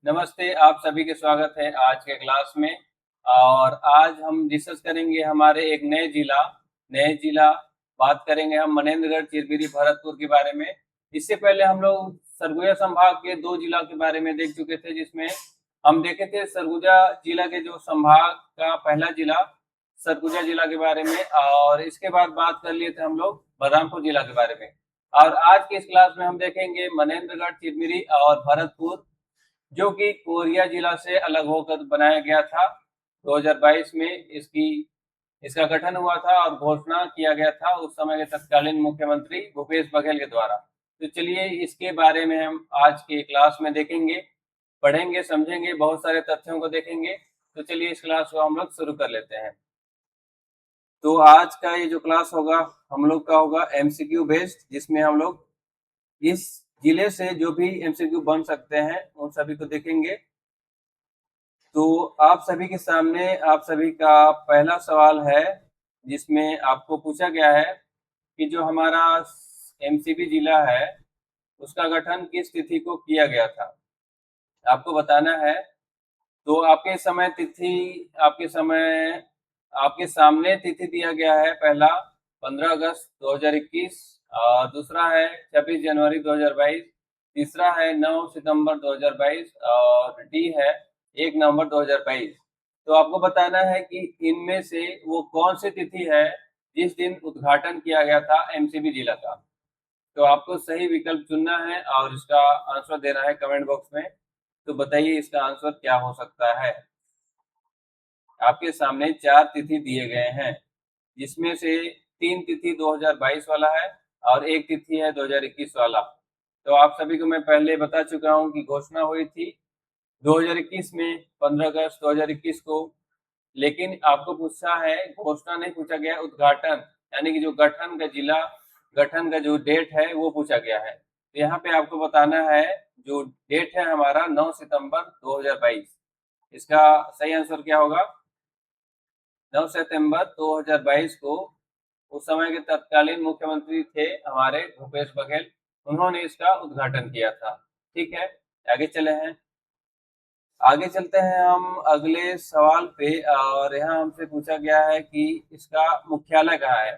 नमस्ते, आप सभी का स्वागत है आज के क्लास में। और आज हम डिस्कस करेंगे हमारे एक नए जिला बात करेंगे हम मनेंद्रगढ़, चिरमिरी, भरतपुर के बारे में। इससे पहले हम लोग सरगुजा संभाग के 2 जिला के बारे में देख चुके थे, जिसमें हम देखे थे सरगुजा जिला के जो संभाग का पहला जिला सरगुजा जिला के बारे में, और इसके बाद बात कर लिए थे हम लोग बलरामपुर जिला के बारे में। और आज की इस क्लास में हम देखेंगे मनेंद्रगढ़, चिरमिरी और भरतपुर, जो कि कोरिया जिला से अलग होकर बनाया गया था। 2022 में इसका गठन हुआ था और घोषणा किया गया था उस समय के तत्कालीन मुख्यमंत्री भूपेश बघेल के द्वारा। तो चलिए इसके बारे में हम आज के क्लास में देखेंगे, पढ़ेंगे, समझेंगे, बहुत सारे तथ्यों को देखेंगे। तो चलिए इस क्लास को हम लोग शुरू कर लेते हैं। तो आज का ये जो क्लास होगा हम लोग का होगा एमसीक्यू बेस्ड, जिसमें हम लोग इस जिले से जो भी एमसीक्यू बन सकते हैं उन सभी को देखेंगे। तो आप सभी के सामने आप सभी का पहला सवाल है, जिसमें आपको पूछा गया है कि जो हमारा एमसीबी जिला है उसका गठन किस तिथि को किया गया था, आपको बताना है। तो आपके सामने तिथि दिया गया है। पहला 15 अगस्त 2021, और दूसरा है 26 जनवरी 2022, तीसरा है 9 सितंबर 2022 और डी है 1 नवंबर 2022। तो आपको बताना है कि इनमें से वो कौन सी तिथि है जिस दिन उद्घाटन किया गया था एमसीबी जिला का। तो आपको सही विकल्प चुनना है और इसका आंसर देना है कमेंट बॉक्स में। तो बताइए इसका आंसर क्या हो सकता है। आपके सामने 4 तिथि दिए गए हैं, जिसमें से 3 तिथि 2022 वाला है और 1 तिथि है 2021 वाला। तो आप सभी को मैं पहले बता चुका हूं कि घोषणा हुई थी 2021 में 15 अगस्त 2021 को, लेकिन आपको पूछा है, घोषणा नहीं पूछा गया, उद्घाटन यानी कि जो गठन का जो डेट है वो पूछा गया है। तो यहाँ पे आपको बताना है जो डेट है हमारा 9 सितंबर 2022। इसका सही आंसर क्या होगा? 9 सितंबर 2022 को उस समय के तत्कालीन मुख्यमंत्री थे हमारे भूपेश बघेल, उन्होंने इसका उद्घाटन किया था। ठीक है, आगे चलते हैं हम अगले सवाल पे। और यहाँ हमसे पूछा गया है कि इसका मुख्यालय कहाँ है।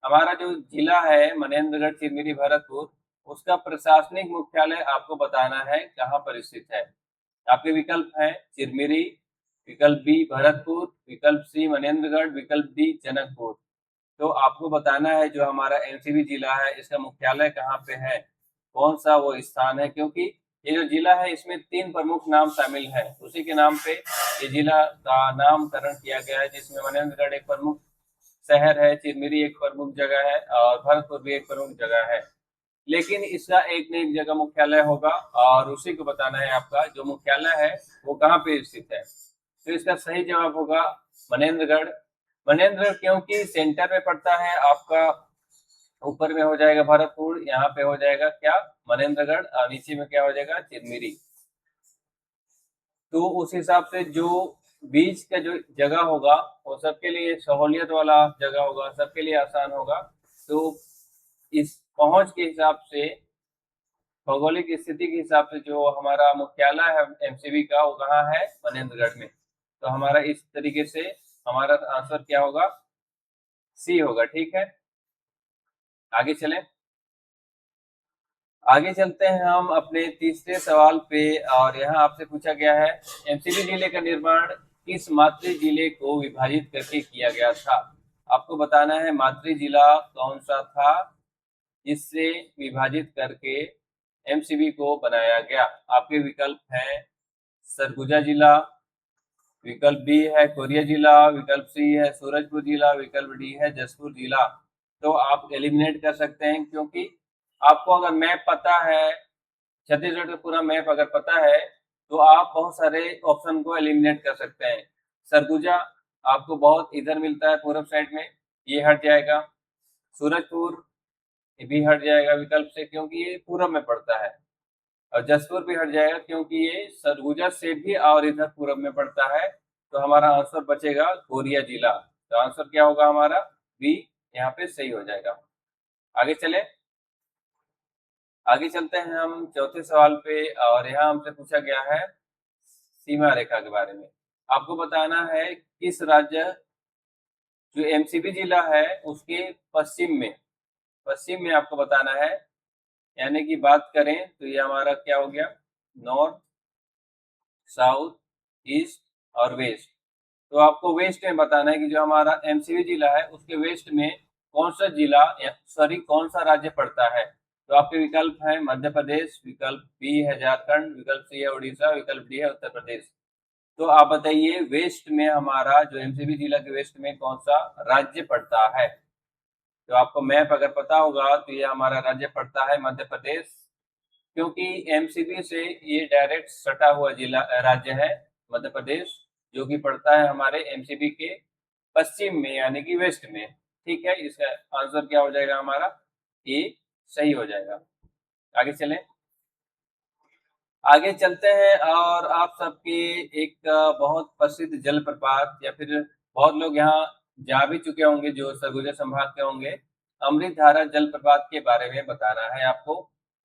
हमारा जो जिला है मनेंद्रगढ़, चिरमिरी, भरतपुर, उसका प्रशासनिक मुख्यालय आपको बताना है कहाँ पर स्थित है। आपके विकल्प हैं चिरमिरी, विकल्प बी भरतपुर, विकल्प सी मनेंद्रगढ़, विकल्प डी जनकपुर। तो आपको बताना है जो हमारा एमसीबी जिला है इसका मुख्यालय कहाँ पे है, कौन सा वो स्थान है, क्योंकि ये जो जिला है इसमें 3 प्रमुख नाम शामिल है, उसी के नाम पे ये जिला का नामकरण किया गया है, जिसमें मनेंद्रगढ़ एक प्रमुख शहर है, चिरमिरी एक प्रमुख जगह है और भरतपुर भी एक प्रमुख जगह है। लेकिन इसका एक न एक जगह मुख्यालय होगा और उसी को बताना है आपका जो मुख्यालय है वो कहाँ पे स्थित है। तो इसका सही जवाब होगा मनेंद्रगढ़। मनेंद्रगढ़ क्योंकि सेंटर में पड़ता है आपका, ऊपर में हो जाएगा भरतपुर, यहाँ पे हो जाएगा क्या, मनेंद्रगढ़, और नीचे में क्या हो जाएगा, चिरमिरी। तो उस हिसाब से जो बीच का जो जगह होगा वो सबके लिए सहूलियत वाला जगह होगा, सबके लिए आसान होगा। तो इस पहुंच के हिसाब से, भौगोलिक स्थिति के हिसाब से जो हमारा मुख्यालय है एमसीबी का वो कहाँ है, मनेंद्रगढ़ में। तो हमारा इस तरीके से हमारा आंसर क्या होगा, सी होगा। ठीक है, आगे चलें। आगे चलते हैं हम अपने तीसरे सवाल पे। और यहाँ आपसे पूछा गया है एमसीबी जिले का निर्माण किस मातृ जिले को विभाजित करके किया गया था। आपको बताना है मातृ जिला कौन सा था जिससे विभाजित करके एमसीबी को बनाया गया। आपके विकल्प हैं सरगुजा जिला, विकल्प बी है कोरिया जिला, विकल्प सी है सूरजपुर जिला, विकल्प डी है जसपुर जिला। तो आप एलिमिनेट कर सकते हैं, क्योंकि आपको अगर मैप पता है, छत्तीसगढ़ का पूरा मैप अगर पता है, तो आप बहुत सारे ऑप्शन को एलिमिनेट कर सकते हैं। सरगुजा आपको बहुत इधर मिलता है पूर्व साइड में, ये हट जाएगा। सूरजपुर ये भी हट जाएगा विकल्प से, क्योंकि ये पूरब में पड़ता है। और जसपुर भी हट जाएगा क्योंकि ये सरगुजा से भी और इधर पूरब में पड़ता है। तो हमारा आंसर बचेगा कोरिया जिला। तो आंसर क्या होगा हमारा, बी यहाँ पे सही हो जाएगा। आगे चले, आगे चलते हैं हम चौथे सवाल पे। और यहाँ हमसे पूछा गया है सीमा रेखा के बारे में। आपको बताना है किस राज्य, जो एमसीबी जिला है उसके पश्चिम में आपको बताना है। यानी कि बात करें तो ये हमारा क्या हो गया, नॉर्थ, साउथ, ईस्ट और वेस्ट। तो आपको वेस्ट में बताना है कि जो हमारा एमसीबी जिला है उसके वेस्ट में कौन सा जिला कौन सा राज्य पड़ता है। तो आपके विकल्प है मध्य प्रदेश, विकल्प बी है झारखंड, विकल्प सी है उड़ीसा, विकल्प डी है उत्तर प्रदेश। तो आप बताइए वेस्ट में हमारा जो एमसीबी जिला के वेस्ट में कौन सा राज्य पड़ता है। तो आपको मैप अगर पता होगा तो ये हमारा राज्य पड़ता है मध्य प्रदेश, क्योंकि एमसीबी से ये डायरेक्ट सटा हुआ जिला राज्य है मध्य प्रदेश, जो कि पड़ता है हमारे एमसीबी के पश्चिम में यानी कि वेस्ट में। ठीक है, इसका आंसर क्या हो जाएगा हमारा, ए सही हो जाएगा। आगे चलें, आगे चलते हैं और आप सबके एक बहुत प्रसिद्ध जलप्रपात, या फिर बहुत लोग यहाँ जा भी चुके होंगे जो सरगुजा संभाग के होंगे, अमृतधारा जलप्रपात के बारे में बताना है आपको।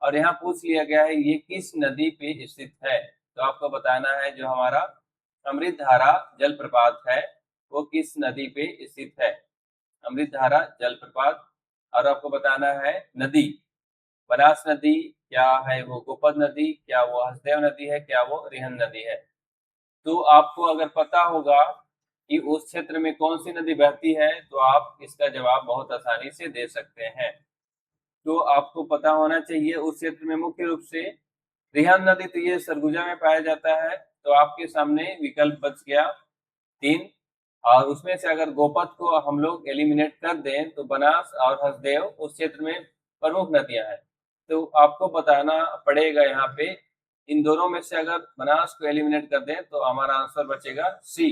और यहाँ पूछ लिया गया है ये किस नदी पे स्थित है। तो आपको बताना है जो हमारा अमृतधारा जलप्रपात है वो किस नदी पे स्थित है, अमृतधारा जलप्रपात। और आपको बताना है नदी, बनास नदी, क्या है वो गोपद नदी, क्या वो हसदेव नदी है, क्या वो रिहन नदी है। तो आपको अगर पता होगा कि उस क्षेत्र में कौन सी नदी बहती है तो आप इसका जवाब बहुत आसानी से दे सकते हैं। तो आपको पता होना चाहिए उस क्षेत्र में मुख्य रूप से रिहन नदी, तो ये सरगुजा में पाया जाता है। तो आपके सामने विकल्प बच गया 3, और उसमें से अगर गोपद को हम लोग एलिमिनेट कर दें तो बनास और हसदेव उस क्षेत्र में प्रमुख नदियां हैं। तो आपको बताना पड़ेगा यहाँ पे इन दोनों में से अगर बनास को एलिमिनेट कर दें तो हमारा आंसर बचेगा सी,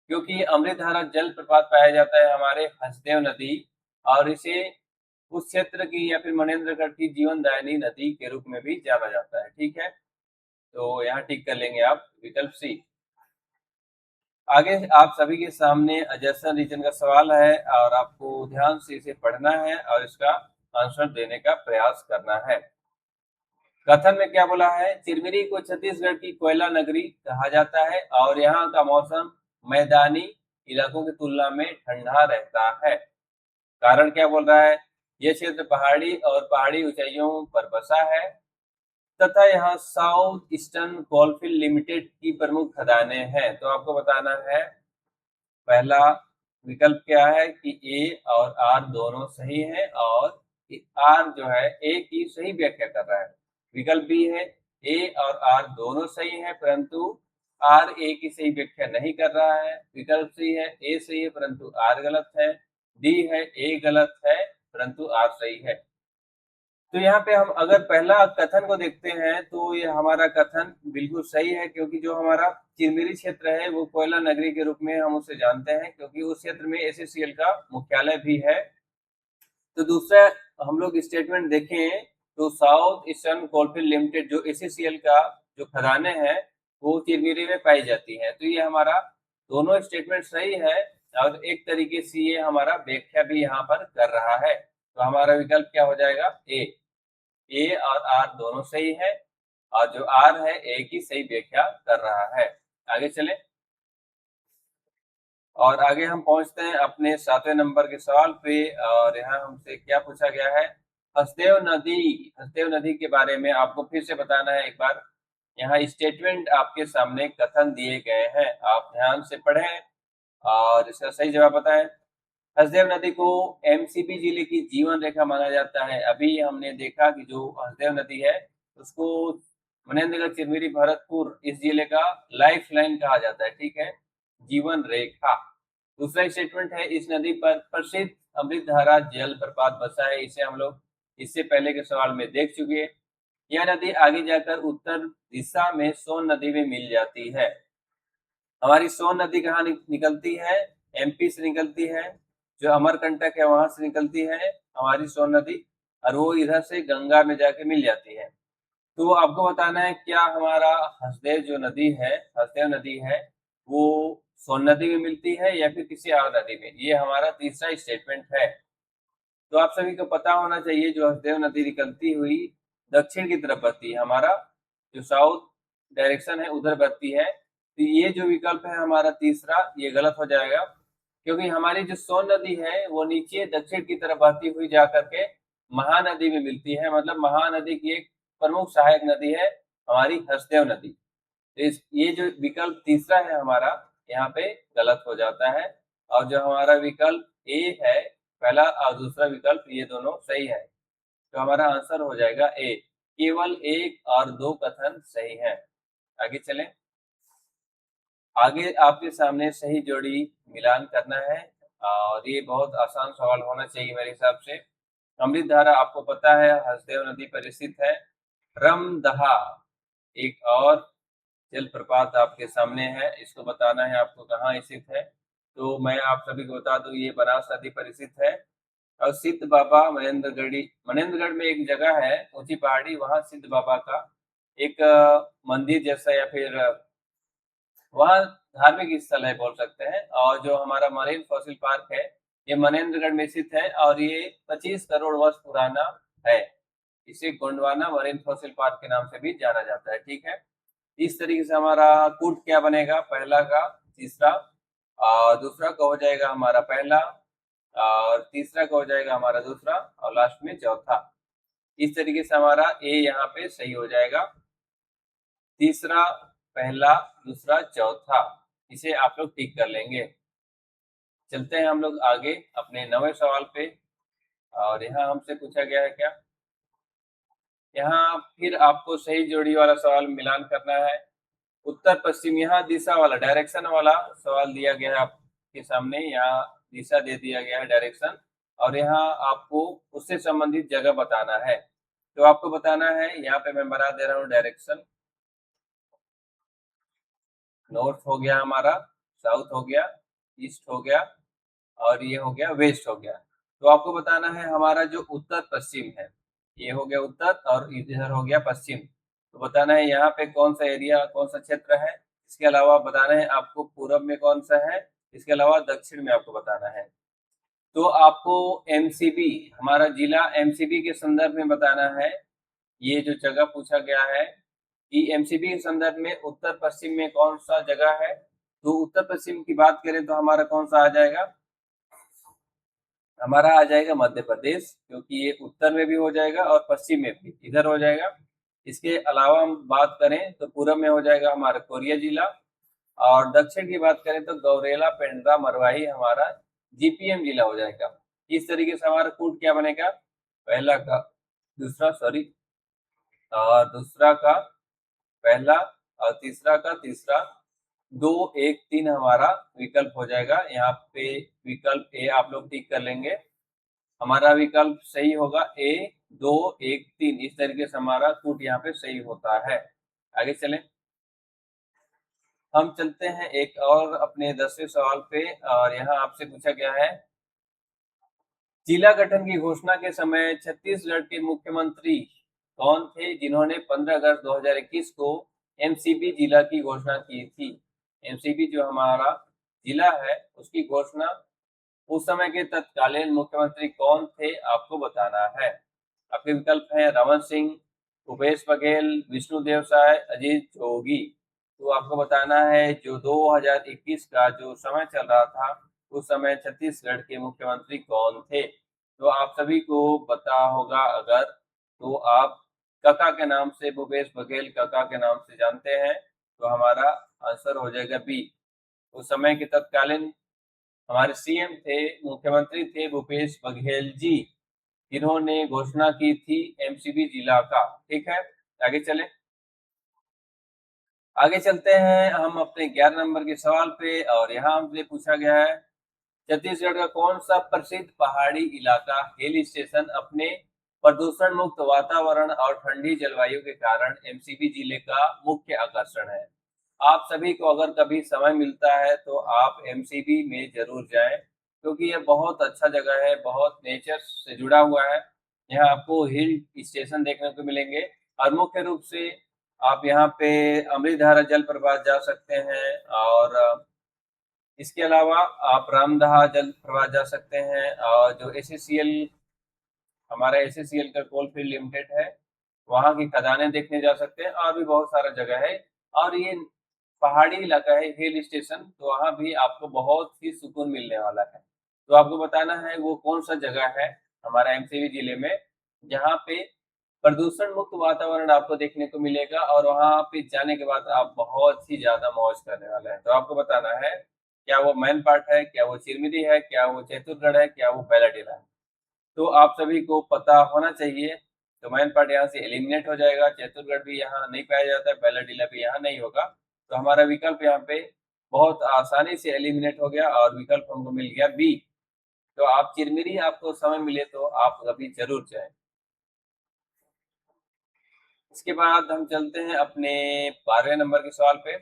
क्योंकि अमृतधारा जलप्रपात पाया जाता है हमारे हसदेव नदी, और इसे उस क्षेत्र की या फिर मनेन्द्रगढ़ की जीवनदायिनी नदी के रूप में भी जाना जाता है। ठीक है, तो यहाँ टिक कर लेंगे आप विकल्प सी। आगे आप सभी के सामने अजैसन रीजन का सवाल है और आपको ध्यान से इसे पढ़ना है और इसका आंसर देने का प्रयास करना है। कथन में क्या बोला है, चिरमिरी को छत्तीसगढ़ की कोयला नगरी कहा जाता है और यहाँ का मौसम मैदानी इलाकों की तुलना में ठंडा रहता है। कारण क्या बोल रहा है, यह क्षेत्र पहाड़ी और पहाड़ी ऊंचाइयों पर बसा है तथा यहाँ साउथ ईस्टर्न कोलफील्ड लिमिटेड की प्रमुख खदानें हैं। तो आपको बताना है पहला विकल्प क्या है कि ए और आर दोनों सही है, और आर जो है ए की सही व्याख्या कर रहा है। विकल्प बी है ए और आर दोनों सही है परंतु आर ए की सही व्याख्या नहीं कर रहा है। विकल्प सी है ए सही है परंतु आर गलत है। डी है ए गलत है परंतु आर सही है। तो यहाँ पे हम अगर पहला कथन को देखते हैं तो ये हमारा कथन बिल्कुल सही है, क्योंकि जो हमारा चिरमिरी क्षेत्र है वो कोयला नगरी के रूप में हम उसे जानते हैं, क्योंकि उस क्षेत्र में एससीसीएल का मुख्यालय भी है। तो दूसरा हम लोग स्टेटमेंट देखें तो साउथ ईस्टर्न कोलफील्ड लिमिटेड जो एससीसीएल का जो खदानें हैं वो चिरमिरी में पाई जाती है। तो ये हमारा दोनों स्टेटमेंट सही है, और एक तरीके से ये हमारा व्याख्या भी यहाँ पर कर रहा है। तो हमारा विकल्प क्या हो जाएगा, ए और आर दोनों सही है, और जो आर है ए की सही व्याख्या कर रहा है। आगे चलें, और आगे हम पहुंचते हैं अपने 7वें नंबर के सवाल पे, और यहाँ हमसे क्या पूछा गया है, हसदेव नदी के बारे में आपको फिर से बताना है एक बार। यहाँ स्टेटमेंट आपके सामने कथन दिए गए हैं, आप ध्यान से पढ़ें और इसका सही जवाब बताएं। हसदेव नदी को एमसीबी जिले की जीवन रेखा माना जाता है। अभी हमने देखा कि जो हसदेव नदी है उसको मनेन्द्रगढ़, चिरमिरी, भरतपुर इस जिले का लाइफ लाइन कहा जाता है। ठीक है, जीवन रेखा। दूसरा स्टेटमेंट है इस नदी पर प्रसिद्ध अमृतधारा जल प्रपात बसा है। इसे हम लोग इससे पहले के सवाल में देख चुके हैं। यह नदी आगे जाकर उत्तर दिशा में सोन नदी में मिल जाती है। हमारी सोन नदी कहाँ निकलती है, एमपी से निकलती है, जो अमरकंटक है वहां से निकलती है हमारी सोन नदी, और वो इधर से गंगा में जाके मिल जाती है। तो आपको बताना है क्या हमारा हसदेव जो नदी है, हसदेव नदी है वो सोन नदी में मिलती है या फिर किसी और नदी में। ये हमारा तीसरा स्टेटमेंट है। तो आप सभी को पता होना चाहिए जो हसदेव नदी निकलती हुई दक्षिण की तरफ बहती है, हमारा जो साउथ डायरेक्शन है उधर बहती है। तो ये जो विकल्प है हमारा तीसरा, ये गलत हो जाएगा, क्योंकि हमारी जो सोन नदी है वो नीचे दक्षिण की तरफ बहती हुई जा करके महानदी में मिलती है। मतलब महानदी की एक प्रमुख सहायक नदी है हमारी हसदेव नदी। तो इस ये जो विकल्प तीसरा है हमारा, यहाँ पे गलत हो जाता है। और जो हमारा विकल्प ए है, पहला और दूसरा विकल्प, ये दोनों सही है। तो हमारा आंसर हो जाएगा ए। केवल 1 और 2 कथन सही है। आगे चलें। आगे आपके सामने सही जोड़ी मिलान करना है, और ये बहुत आसान सवाल होना चाहिए मेरे हिसाब से। अमृत धारा आपको पता है हसदेव नदी पर स्थित है। रमदहा एक और जलप्रपात आपके सामने है, इसको बताना है आपको कहाँ स्थित है। तो मैं आप सभी को बता दूं, ये बनास नदी पर स्थित है। और सिद्ध बाबा मनेन्द्रगढ़ में एक जगह है ऊंची पहाड़ी, वहां सिद्ध बाबा का एक मंदिर जैसा, या फिर वहाँ धार्मिक स्थल है बोल सकते हैं। और जो हमारा मरीन फॉसिल पार्क है, ये मनेन्द्रगढ़ में स्थित है, और ये 25 करोड़ वर्ष पुराना है। इसे गोंडवाना मरीन फॉसिल पार्क के नाम से भी जाना जाता है। ठीक है, इस तरीके से हमारा कूट क्या बनेगा, पहला का तीसरा, और दूसरा का हो जाएगा हमारा पहला, और तीसरा का हो जाएगा हमारा दूसरा, और लास्ट में चौथा। इस तरीके से हमारा ए यहाँ पे सही हो जाएगा। तीसरा, पहला, दूसरा, चौथा, इसे आप लोग टिक कर लेंगे। चलते हैं हम लोग आगे अपने 9वें सवाल पे। और यहाँ हमसे पूछा गया है क्या, यहाँ फिर आपको सही जोड़ी वाला सवाल मिलान करना है। उत्तर पश्चिम, यहाँ दिशा वाला डायरेक्शन वाला सवाल दिया गया है आपके सामने। यहाँ दिशा दे दिया गया है, डायरेक्शन, और यहाँ आपको उससे संबंधित जगह बताना है। तो आपको बताना है, यहाँ पे मैं बना दे रहा हूँ डायरेक्शन। नॉर्थ हो गया हमारा, साउथ हो गया, ईस्ट हो गया, और ये हो गया वेस्ट हो गया। तो आपको बताना है हमारा जो उत्तर पश्चिम है, ये हो गया उत्तर और इधर हो गया पश्चिम। तो बताना है यहाँ पे कौन सा एरिया, कौन सा क्षेत्र है। इसके अलावा बताना है आपको पूरब में कौन सा है, इसके अलावा दक्षिण में आपको बताना है। तो आपको एमसीबी, हमारा जिला एमसीबी के संदर्भ में बताना है। ये जो जगह पूछा गया है कि एमसीबी के संदर्भ में उत्तर पश्चिम में कौन सा जगह है। तो उत्तर पश्चिम की बात करें तो हमारा कौन सा आ जाएगा, हमारा आ जाएगा मध्य प्रदेश, क्योंकि ये उत्तर में भी हो जाएगा और पश्चिम में भी इधर हो जाएगा। इसके अलावा हम बात करें तो पूरब में हो जाएगा हमारा कोरिया जिला, और दक्षिण की बात करें तो गौरेला, पेंड्रा, मरवाही हमारा जीपीएम जिला हो जाएगा। इस तरीके से हमारा कूट क्या बनेगा, पहला का दूसरा, सॉरी, और दूसरा का पहला, और तीसरा का तीसरा, 2, 1, 3 हमारा विकल्प हो जाएगा। यहाँ पे विकल्प ए आप लोग टिक कर लेंगे। हमारा विकल्प सही होगा ए, 2, 1, 3। इस तरीके से हमारा कूट यहाँ पे सही होता है। आगे चलें, हम चलते हैं एक और अपने 10वें सवाल पे। और यहाँ आपसे पूछा गया है, जिला गठन की घोषणा के समय छत्तीसगढ़ के मुख्यमंत्री कौन थे जिन्होंने 15 अगस्त 2021 को एमसीबी जिला की घोषणा की थी। एमसीबी जो हमारा जिला है उसकी घोषणा उस समय के तत्कालीन मुख्यमंत्री कौन थे, आपको बताना है। आपके विकल्प हैं रमन सिंह, भूपेश बघेल, विष्णुदेव साय, अजीत जोगी। तो आपको बताना है जो 2021 का जो समय चल रहा था, उस समय छत्तीसगढ़ के मुख्यमंत्री कौन थे। तो आप सभी को पता होगा अगर, तो आप काका के नाम से, भूपेश बघेल काका के नाम से जानते हैं। तो हमारा आंसर हो जाएगा बी। उस समय के तत्कालीन हमारे सीएम थे, मुख्यमंत्री थे भूपेश बघेल जी, जिन्होंने घोषणा की थी एमसीबी जिला का। ठीक है, आगे चले। आगे चलते हैं हम अपने 11 नंबर के सवाल पे। और यहाँ हमसे पूछा गया है, छत्तीसगढ़ का कौन सा प्रसिद्ध पहाड़ी इलाका हिल स्टेशन अपने प्रदूषण मुक्त वातावरण और ठंडी जलवायु के कारण एमसीबी जिले का मुख्य आकर्षण है। आप सभी को अगर कभी समय मिलता है तो आप एमसीबी में जरूर जाएं, क्योंकि यह बहुत अच्छा जगह है, बहुत नेचर से जुड़ा हुआ है। यहाँ आपको हिल स्टेशन देखने को मिलेंगे, और मुख्य रूप से आप यहाँ पे अमृतधारा जलप्रपात जा सकते हैं, और इसके अलावा आप रामदहा जलप्रपात जा सकते हैं, और जो एससीएल, हमारा एससीएल का कोलफील्ड लिमिटेड है, वहाँ की खदानें देखने जा सकते हैं, और भी बहुत सारा जगह है। और ये पहाड़ी इलाका है, हिल स्टेशन, तो वहाँ भी आपको बहुत ही सुकून मिलने वाला है। तो आपको बताना है वो कौन-सा जगह है हमारा एमसीबी जिले में, जहाँ पे प्रदूषण मुक्त वातावरण आपको देखने को मिलेगा और वहाँ पे जाने के बाद आप बहुत ही ज़्यादा मौज करने वाले हैं। तो आपको बताना है, क्या वो मैनपाट है, क्या वो चिरमिरी है, क्या वो चैतुरगढ़ है, क्या वो बैलाडीला है? तो आप सभी को पता होना चाहिए। तो मैनपाट यहाँ से एलिमिनेट हो जाएगा, चैतुरगढ़ भी यहाँ नहीं पाया जाता है, बैलाडीला भी यहाँ नहीं होगा। तो हमारा विकल्प यहाँ पे बहुत आसानी से एलिमिनेट हो गया और विकल्प हमको मिल गया बी। तो आप चिरमिरी, आपको समय मिले तो आप कभी ज़रूर जाएँ। इसके बाद हम चलते हैं अपने 12वें नंबर के सवाल पे।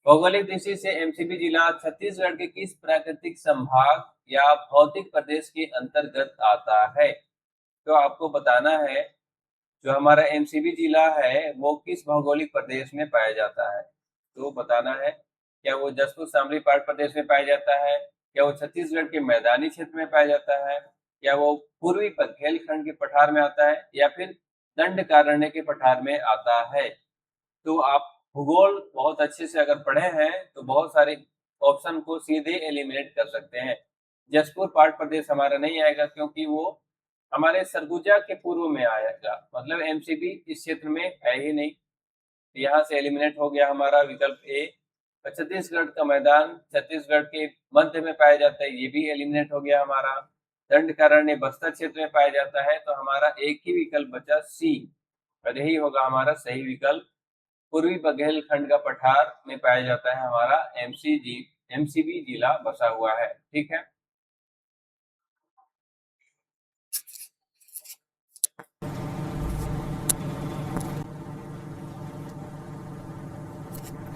भौगोलिक दृष्टि से एमसीबी जिला छत्तीसगढ़ के किस प्राकृतिक संभाग या भौतिक प्रदेश के अंतर्गत आता है? तो आपको बताना है, जो हमारा एमसीबी जिला है वो किस भौगोलिक प्रदेश में पाया जाता है? तो बताना है, क्या वो जसपुर शामली पाट प्रदेश में पाया जाता है? क्या वो छत्तीसगढ़ के मैदानी क्षेत्र में पाया जाता है? क्या वो पूर्वी बुंदेलखंड के पठार में आता है या फिर दंडकारण्य के पठार में आता है? तो आप भूगोल बहुत अच्छे से अगर पढ़े हैं तो बहुत सारे ऑप्शन को सीधे एलिमिनेट कर सकते हैं। जसपुर पाट प्रदेश हमारा नहीं आएगा क्योंकि वो हमारे सरगुजा के पूर्व में आएगा, मतलब एमसीबी इस क्षेत्र में है ही नहीं। यहाँ से एलिमिनेट हो गया हमारा विकल्प ए। छत्तीसगढ़ का मैदान छत्तीसगढ़ के मध्य में पाया जाता है, ये भी एलिमिनेट हो गया हमारा। दंडकारण्य बस्तर क्षेत्र में पाया जाता है, तो हमारा एक ही विकल्प बचा सी, और यही होगा हमारा सही विकल्प। पूर्वी बुंदेलखंड का पठार में पाया जाता है हमारा एमसीबी जिला बसा हुआ है। ठीक है।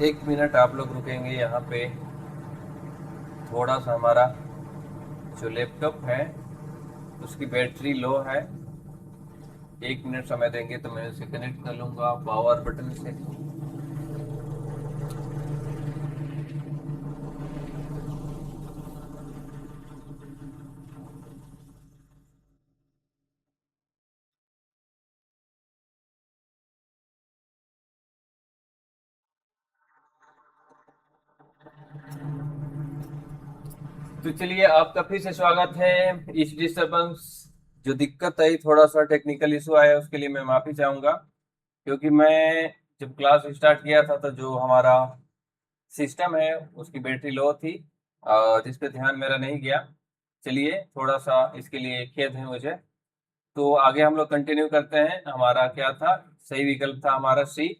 एक मिनट आप लोग रुकेंगे यहाँ पे, थोड़ा सा हमारा जो लैपटॉप है उसकी बैटरी लो है। एक मिनट समय देंगे तो मैं उसे कनेक्ट कर लूँगा पावर बटन से। तो चलिए, आपका फिर से स्वागत है। इस डिस्टर्बेंस जो दिक्कत आई, थोड़ा सा टेक्निकल इशू आया, उसके लिए मैं माफी चाहूंगा, क्योंकि मैं जब क्लास स्टार्ट किया था तो जो हमारा सिस्टम है उसकी बैटरी लो थी और इस पे ध्यान मेरा नहीं गया। चलिए, थोड़ा सा इसके लिए खेद है मुझे। तो आगे हम लोग कंटिन्यू करते हैं। हमारा क्या था, सही विकल्प था हमारा सी।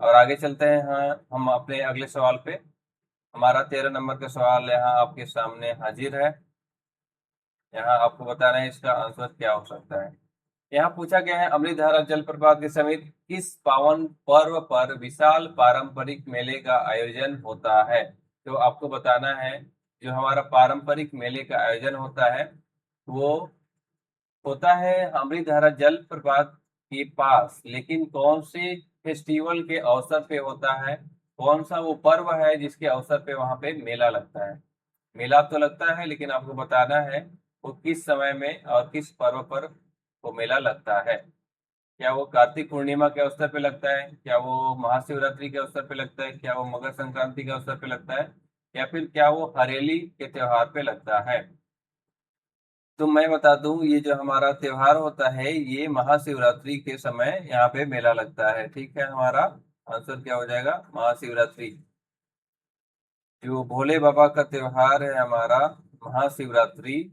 और आगे चलते हैं, हाँ, हम अपने अगले सवाल पे। हमारा 13 नंबर का सवाल यहाँ आपके सामने हाजिर है। यहाँ आपको बताना है इसका आंसर क्या हो सकता है। यहाँ पूछा गया है, अमृतधारा जलप्रपात के समीप किस पावन पर्व पर विशाल पारंपरिक मेले का आयोजन होता है? तो आपको बताना है, जो हमारा पारंपरिक मेले का आयोजन होता है वो होता है अमृतधारा जलप्रपात के पास, लेकिन कौन से फेस्टिवल के अवसर पे होता है? कौन सा वो पर्व है जिसके अवसर पे वहां पे मेला लगता है? मेला तो लगता है, लेकिन आपको बताना है वो किस समय में और किस पर्व पर वो मेला लगता है। क्या वो कार्तिक पूर्णिमा के अवसर पे लगता है? क्या वो महाशिवरात्रि के अवसर पे लगता है? क्या वो मकर संक्रांति के अवसर पे लगता है? या फिर क्या वो हरेली के त्योहार पे लगता है? तो मैं बता दूं, ये जो हमारा त्योहार होता है ये महाशिवरात्रि के समय यहाँ पे मेला लगता है। ठीक है, हमारा आंसर क्या हो जाएगा, महाशिवरात्रि। जो भोले बाबा का त्योहार है हमारा महाशिवरात्रि,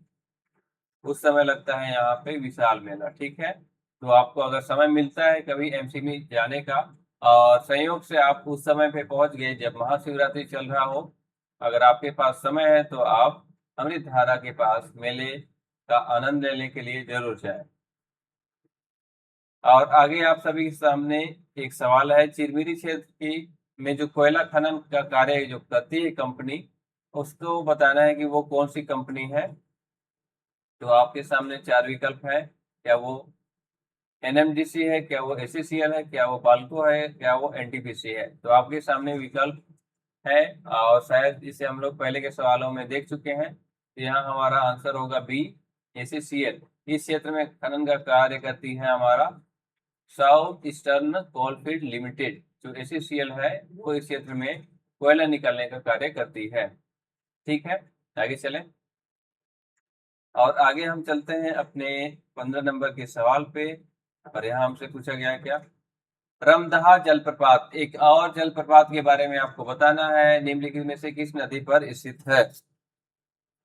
उस समय लगता है यहाँ पे विशाल मेला। ठीक है। तो आपको अगर समय मिलता है कभी एमसी में जाने का, और संयोग से आप उस समय पे पहुंच गए जब महाशिवरात्रि चल रहा हो, अगर आपके पास समय है तो आप अमृतधारा के पास मेले का आनंद लेने के लिए जरूर जाएं। और आगे आप सभी के सामने एक सवाल है, चिरमिरी क्षेत्र की में जो कोयला खनन का कार्य जो करती है कंपनी, उसको बताना है कि वो कौन सी कंपनी है। तो आपके सामने चार विकल्प है, क्या वो एनएमडीसी है, क्या वो एससीसीएल है, क्या वो बाल्को है, क्या वो एनटीपीसी है? तो आपके सामने विकल्प है, और शायद इसे हम लोग पहले के सवालों में देख चुके हैं। तो यहाँ हमारा आंसर होगा बी, एससीसीएल। इस क्षेत्र में खनन का कार्य करती है हमारा साउथ ईस्टर्न कोलफील्ड लिमिटेड जो एसईसीएल है, वो इस क्षेत्र में कोयला निकालने का कार्य करती है। ठीक है, आगे चलें। और आगे हम चलते हैं अपने 15 नंबर के सवाल पे। और यहाँ हमसे पूछा गया क्या, रमदहा जलप्रपात, एक और जलप्रपात के बारे में आपको बताना है, निम्नलिखित में से किस नदी पर स्थित है।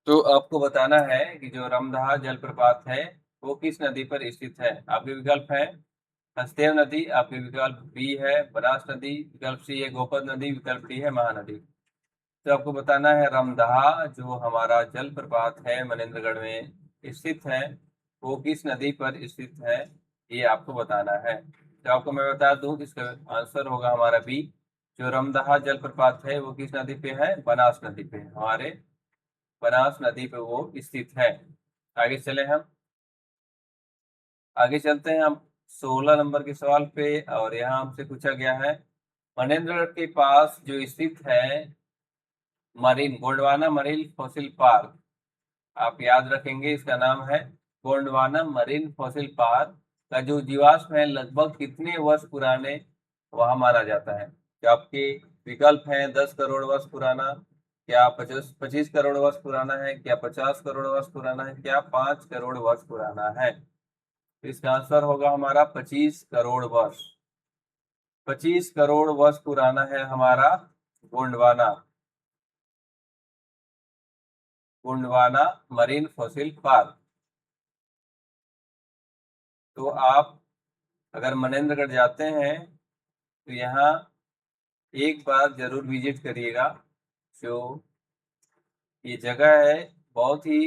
तो आपको बताना है कि जो रमदहा जलप्रपात है वो किस नदी पर स्थित है। आपके विकल्प है हसदेव नदी, आपके विकल्प बी है बनास नदी, विकल्प सी है गोपद नदी, विकल्प डी है महानदी। तो आपको बताना है रमदहा जो हमारा जलप्रपात है मनेंद्रगढ़ में स्थित है, वो किस नदी पर स्थित है, ये आपको बताना है। तो आपको मैं बता दूं, इसका आंसर होगा हमारा बी। जो रमदहा जलप्रपात है वो किस नदी पे है, बनास नदी पे, हमारे बनास नदी पे वो स्थित है। आगे चले हम, आगे चलते हैं हम 16 नंबर के सवाल पे। और यहाँ हमसे पूछा गया है, मनेंद्रगढ़ के पास जो स्थित है marine Gondwana marine fossil park, आप याद रखेंगे इसका नाम है गोंडवाना मरीन फॉसिल पार्क, का जो जीवाश्म है लगभग कितने वर्ष पुराने वहां माना जाता है। क्या आपके विकल्प हैं 10 करोड़ वर्ष पुराना, क्या 25 करोड़ वर्ष पुराना है, क्या 50 करोड़ वर्ष पुराना है, क्या 5 करोड़ वर्ष पुराना है। तो इसका आंसर होगा हमारा 25 करोड़ वर्ष। 25 करोड़ वर्ष पुराना है हमारा Gondwana Gondwana marine fossil park. तो आप अगर मनेंद्रगढ़ जाते हैं तो यहाँ एक बार जरूर विजिट करिएगा। जो ये जगह है बहुत ही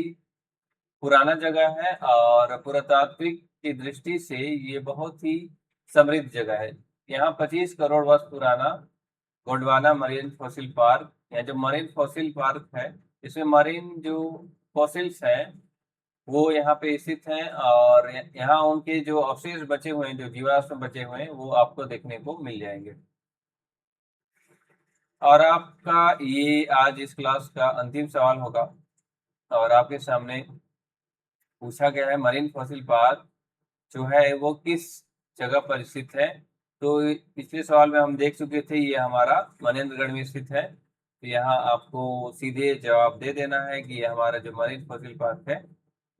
पुराना जगह है और पुरातात्विक की दृष्टि से ये बहुत ही समृद्ध जगह है। यहाँ 25 करोड़ वर्ष पुराना गोंडवाना मरीन फॉसिल पार्क, या जो मरीन फॉसिल पार्क है इसमें मरीन जो फॉसिल्स हैं वो यहाँ पे स्थित हैं, और यहाँ उनके जो अवशेष बचे हुए हैं, जो जीवाश्म बचे हुए हैं, वो आपको देखने को मिल जाएंगे। और आपका ये आज इस क्लास का अंतिम सवाल होगा। और आपके सामने पूछा गया है मरीन फॉसिल पार्क जो है वो किस जगह पर स्थित है। तो पिछले सवाल में हम देख चुके थे, ये हमारा मनेंद्रगढ़ में स्थित है। तो यहाँ आपको सीधे जवाब दे देना है कि ये हमारा जो मरीन फॉसिल पार्क है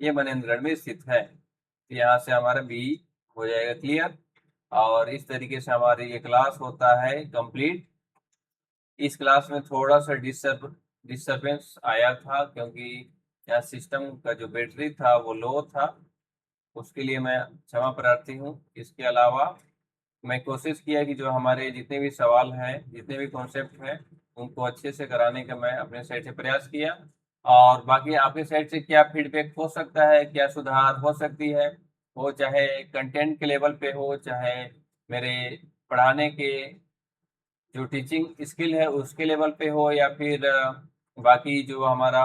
ये मनेंद्रगढ़ में स्थित है। तो यहाँ से हमारा बी हो जाएगा क्लियर। और इस तरीके से हमारी ये क्लास होता है कंप्लीट। इस क्लास में थोड़ा सा डिस्टर्बेंस आया था, क्योंकि यहाँ सिस्टम का जो बैटरी था वो लो था, उसके लिए मैं क्षमा प्रार्थी हूँ। इसके अलावा मैं कोशिश किया कि जो हमारे जितने भी सवाल हैं, जितने भी कॉन्सेप्ट हैं, उनको अच्छे से कराने का मैं अपने साइड से प्रयास किया। और बाकी आपके साइड से क्या फीडबैक हो सकता है, क्या सुधार हो सकती है, वो चाहे कंटेंट के लेवल पे हो, चाहे मेरे पढ़ाने के जो टीचिंग स्किल है उसके लेवल पे हो, या फिर बाकी जो हमारा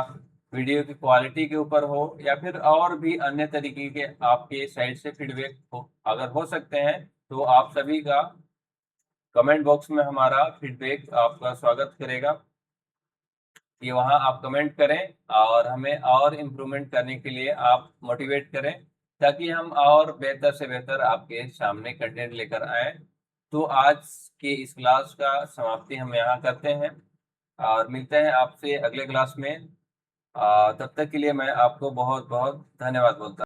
वीडियो की क्वालिटी के ऊपर हो, या फिर और भी अन्य तरीके के आपके साइड से फीडबैक हो, अगर हो सकते हैं तो आप सभी का कमेंट बॉक्स में हमारा फीडबैक आपका स्वागत करेगा कि वहाँ आप कमेंट करें और हमें और इम्प्रूवमेंट करने के लिए आप मोटिवेट करें, ताकि हम और बेहतर से बेहतर आपके सामने कंटेंट लेकर आए। तो आज के इस क्लास का समाप्ति हम यहाँ करते हैं और मिलते हैं आपसे अगले क्लास में। तब तक के लिए मैं आपको बहुत बहुत धन्यवाद बोलता हूँ।